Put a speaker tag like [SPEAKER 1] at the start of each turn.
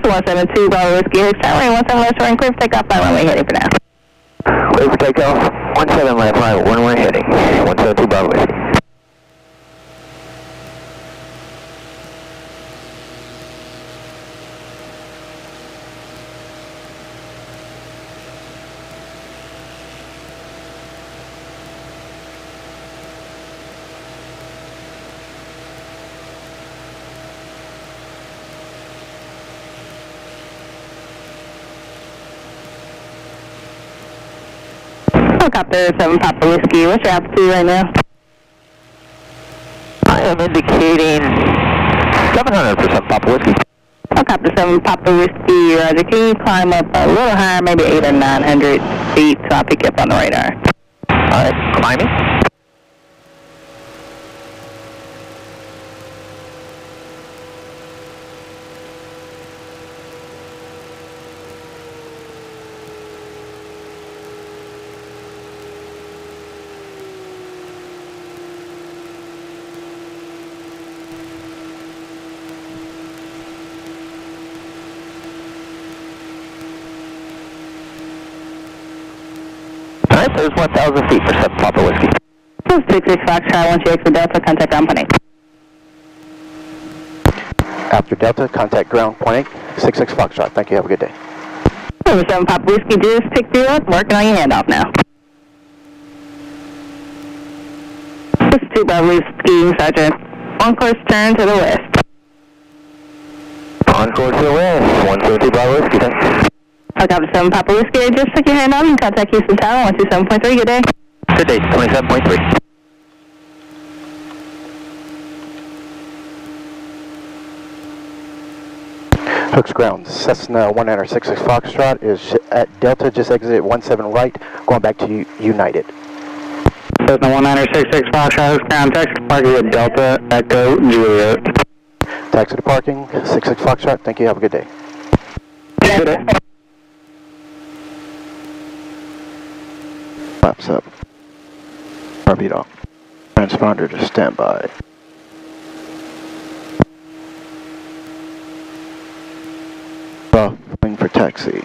[SPEAKER 1] 172 Bravo Whiskey, Hicks, 17 left right, clear for takeoff, by runway heading for now.
[SPEAKER 2] Clear for takeoff, 17 left right, runway heading, 172 Bravo Whiskey.
[SPEAKER 1] Helicopter 7 Papa Whiskey, what's your altitude right now?
[SPEAKER 2] I am indicating 700% Papa Whiskey.
[SPEAKER 1] Helicopter 7 Papa Whiskey, Roger. Can you climb up a little higher, maybe 800 or 900 feet, so I'll pick you up on the radar?
[SPEAKER 2] Alright, climbing. Alright, there's 1,000 feet for 7 Papa Whiskey.
[SPEAKER 1] 66 Foxtrot, once you exit Delta, contact ground point 8.
[SPEAKER 3] After Delta, contact ground point 8, 66 Foxtrot. Thank you, have a good day.
[SPEAKER 1] 7 Papa Whiskey, just picked you up, working on your handoff now. This is 2 Bravo Whiskey, Sergeant. On course, turn to the west.
[SPEAKER 2] On course to the west, 172 Bravo Whiskey, thanks.
[SPEAKER 1] Helicopter 7 Papa Whiskey, just took your handoff and contact Houston Tower, 127.3, good day.
[SPEAKER 2] Good day, 27.3.
[SPEAKER 3] Hooks ground, Cessna 1966 Foxtrot is at Delta, just exit 17 right, going back to United.
[SPEAKER 4] Cessna 1966 Foxtrot, Hooks ground, taxi to parking at Delta, Echo, Juliet.
[SPEAKER 3] Taxi to parking, 66 Foxtrot, thank you, have a good day.
[SPEAKER 4] Good day.
[SPEAKER 3] Flaps up. RV off. Transponder to standby. Buffing for taxi.